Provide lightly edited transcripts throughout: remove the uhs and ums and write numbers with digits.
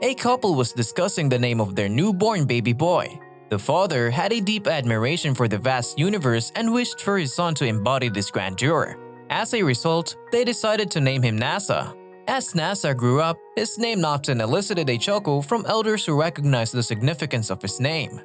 A couple was discussing the name of their newborn baby boy. The father had a deep admiration for the vast universe and wished for his son to embody this grandeur. As a result, they decided to name him Nasa. As Nasa grew up, his name often elicited a chuckle from elders who recognized the significance of his name.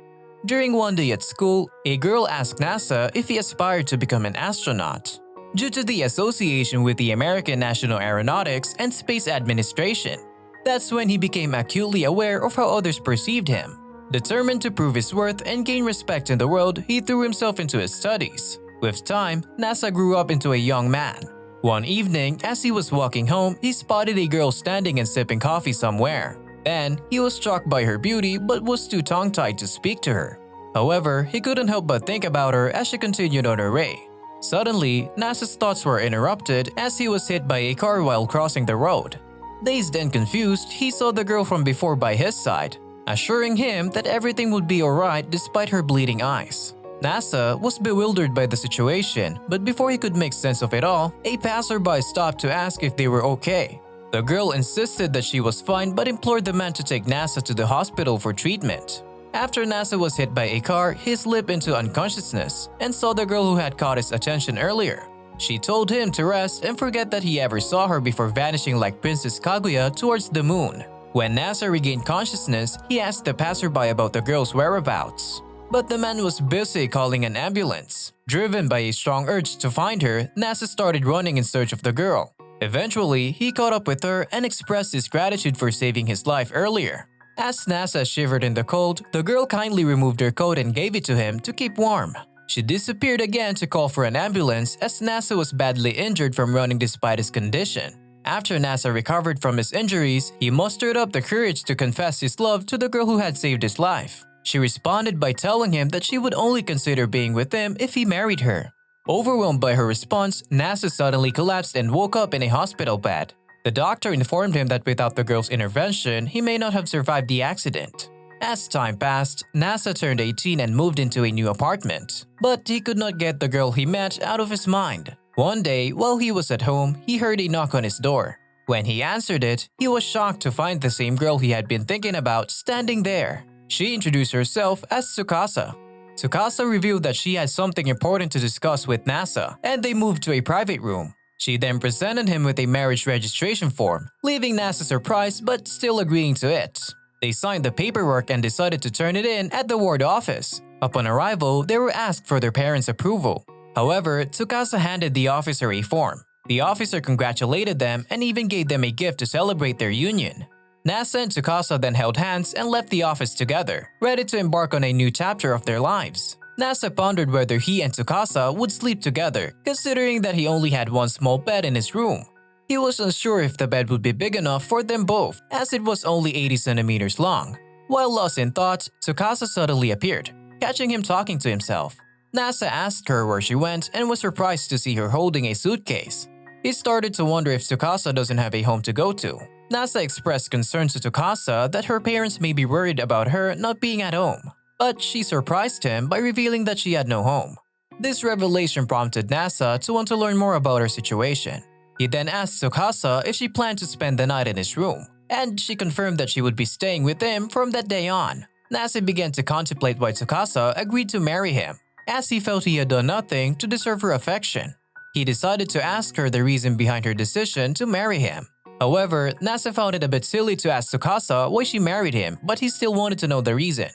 During one day at school, a girl asked Nasa if he aspired to become an astronaut. Due to the association with the American National Aeronautics and Space Administration, that's when he became acutely aware of how others perceived him. Determined to prove his worth and gain respect in the world, he threw himself into his studies. With time, Nasa grew up into a young man. One evening, as he was walking home, he spotted a girl standing and sipping coffee somewhere. Then, he was struck by her beauty but was too tongue-tied to speak to her. However, he couldn't help but think about her as she continued on her way. Suddenly, Nasa's thoughts were interrupted as he was hit by a car while crossing the road. Dazed and confused, he saw the girl from before by his side, assuring him that everything would be alright despite her bleeding eyes. Nasa was bewildered by the situation, but before he could make sense of it all, a passerby stopped to ask if they were okay. The girl insisted that she was fine but implored the man to take Nasa to the hospital for treatment. After Nasa was hit by a car, he slipped into unconsciousness and saw the girl who had caught his attention earlier. She told him to rest and forget that he ever saw her before vanishing like Princess Kaguya towards the moon. When Nasa regained consciousness, he asked the passerby about the girl's whereabouts. But the man was busy calling an ambulance. Driven by a strong urge to find her, Nasa started running in search of the girl. Eventually, he caught up with her and expressed his gratitude for saving his life earlier. As Nasa shivered in the cold, the girl kindly removed her coat and gave it to him to keep warm. She disappeared again to call for an ambulance as Nasa was badly injured from running despite his condition. After Nasa recovered from his injuries, he mustered up the courage to confess his love to the girl who had saved his life. She responded by telling him that she would only consider being with him if he married her. Overwhelmed by her response, Nasa suddenly collapsed and woke up in a hospital bed. The doctor informed him that without the girl's intervention, he may not have survived the accident. As time passed, Nasa turned 18 and moved into a new apartment. But he could not get the girl he met out of his mind. One day, while he was at home, he heard a knock on his door. When he answered it, he was shocked to find the same girl he had been thinking about standing there. She introduced herself as Tsukasa. Tsukasa revealed that she had something important to discuss with Nasa, and they moved to a private room. She then presented him with a marriage registration form, leaving Nasa surprised but still agreeing to it. They signed the paperwork and decided to turn it in at the ward office. Upon arrival, they were asked for their parents' approval. However, Tsukasa handed the officer a form. The officer congratulated them and even gave them a gift to celebrate their union. Nasa and Tsukasa then held hands and left the office together, ready to embark on a new chapter of their lives. Nasa pondered whether he and Tsukasa would sleep together, considering that he only had one small bed in his room. He was unsure if the bed would be big enough for them both, as it was only 80 centimeters long. While lost in thought, Tsukasa suddenly appeared, catching him talking to himself. Nasa asked her where she went and was surprised to see her holding a suitcase. He started to wonder if Tsukasa doesn't have a home to go to. Nasa expressed concern to Tsukasa that her parents may be worried about her not being at home, but she surprised him by revealing that she had no home. This revelation prompted Nasa to want to learn more about her situation. He then asked Tsukasa if she planned to spend the night in his room, and she confirmed that she would be staying with him from that day on. Nasa began to contemplate why Tsukasa agreed to marry him, as he felt he had done nothing to deserve her affection. He decided to ask her the reason behind her decision to marry him. However, Nasa found it a bit silly to ask Tsukasa why she married him, but he still wanted to know the reason.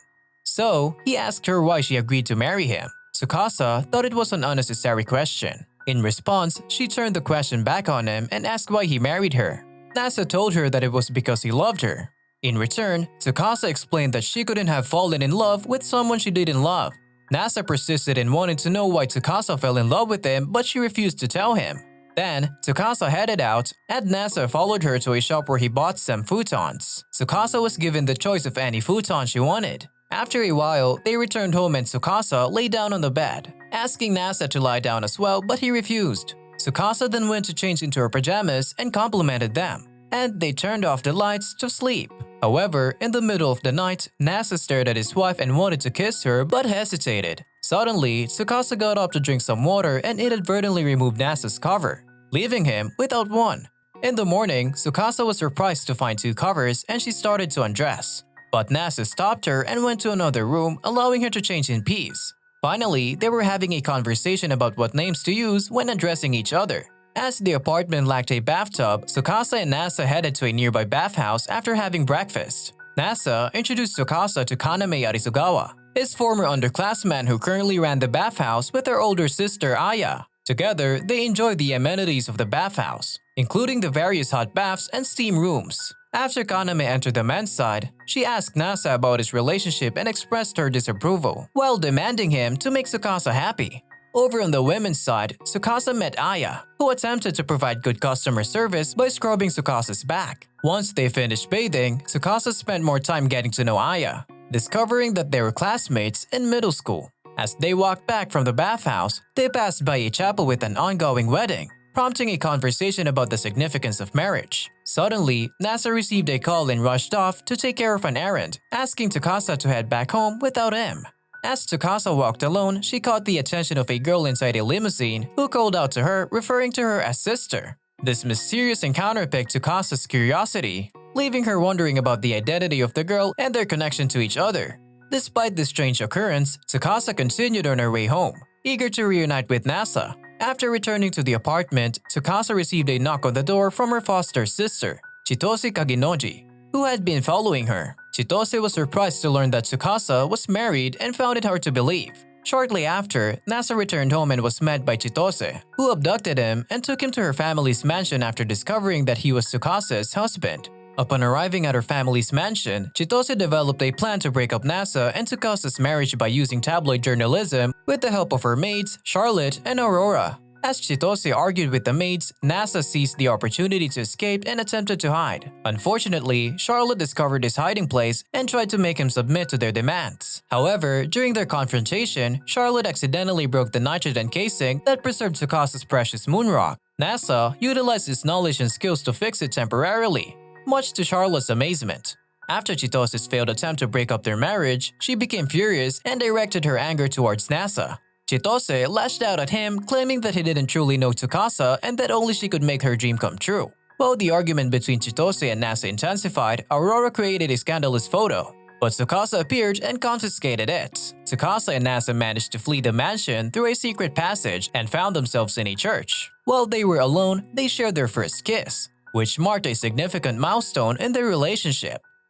So, he asked her why she agreed to marry him. Tsukasa thought it was an unnecessary question. In response, she turned the question back on him and asked why he married her. Nasa told her that it was because he loved her. In return, Tsukasa explained that she couldn't have fallen in love with someone she didn't love. Nasa persisted in wanting to know why Tsukasa fell in love with him, but she refused to tell him. Then, Tsukasa headed out, and Nasa followed her to a shop where he bought some futons. Tsukasa was given the choice of any futon she wanted. After a while, they returned home and Tsukasa lay down on the bed, asking Nasa to lie down as well, but he refused. Tsukasa then went to change into her pajamas and complimented them, and they turned off the lights to sleep. However, in the middle of the night, Nasa stared at his wife and wanted to kiss her but hesitated. Suddenly, Tsukasa got up to drink some water and inadvertently removed Nasa's cover, leaving him without one. In the morning, Tsukasa was surprised to find two covers and she started to undress. But Nasa stopped her and went to another room, allowing her to change in peace. Finally, they were having a conversation about what names to use when addressing each other. As the apartment lacked a bathtub, Tsukasa and Nasa headed to a nearby bathhouse after having breakfast. Nasa introduced Tsukasa to Kaname Arisugawa, his former underclassman who currently ran the bathhouse with her older sister Aya. Together, they enjoyed the amenities of the bathhouse, including the various hot baths and steam rooms. After Kaname entered the men's side, she asked Nasa about his relationship and expressed her disapproval, while demanding him to make Tsukasa happy. Over on the women's side, Tsukasa met Aya, who attempted to provide good customer service by scrubbing Tsukasa's back. Once they finished bathing, Tsukasa spent more time getting to know Aya, discovering that they were classmates in middle school. As they walked back from the bathhouse, they passed by a chapel with an ongoing wedding, prompting a conversation about the significance of marriage. Suddenly, Nasa received a call and rushed off to take care of an errand, asking Tsukasa to head back home without him. As Tsukasa walked alone, she caught the attention of a girl inside a limousine who called out to her, referring to her as sister. This mysterious encounter piqued Tsukasa's curiosity, leaving her wondering about the identity of the girl and their connection to each other. Despite this strange occurrence, Tsukasa continued on her way home, eager to reunite with Nasa. After returning to the apartment, Tsukasa received a knock on the door from her foster sister, Chitose Kaginoji, who had been following her. Chitose was surprised to learn that Tsukasa was married and found it hard to believe. Shortly after, Nasa returned home and was met by Chitose, who abducted him and took him to her family's mansion after discovering that he was Tsukasa's husband. Upon arriving at her family's mansion, Chitose developed a plan to break up Nasa and Tsukasa's marriage by using tabloid journalism with the help of her maids, Charlotte and Aurora. As Chitose argued with the maids, Nasa seized the opportunity to escape and attempted to hide. Unfortunately, Charlotte discovered his hiding place and tried to make him submit to their demands. However, during their confrontation, Charlotte accidentally broke the nitrogen casing that preserved Tsukasa's precious moon rock. Nasa utilized his knowledge and skills to fix it temporarily, much to Charlotte's amazement. After Chitose's failed attempt to break up their marriage, she became furious and directed her anger towards Nasa. Chitose lashed out at him, claiming that he didn't truly know Tsukasa and that only she could make her dream come true. While the argument between Chitose and Nasa intensified, Aurora created a scandalous photo, but Tsukasa appeared and confiscated it. Tsukasa and Nasa managed to flee the mansion through a secret passage and found themselves in a church. While they were alone, they shared their first kiss, which marked a significant milestone in their relationship.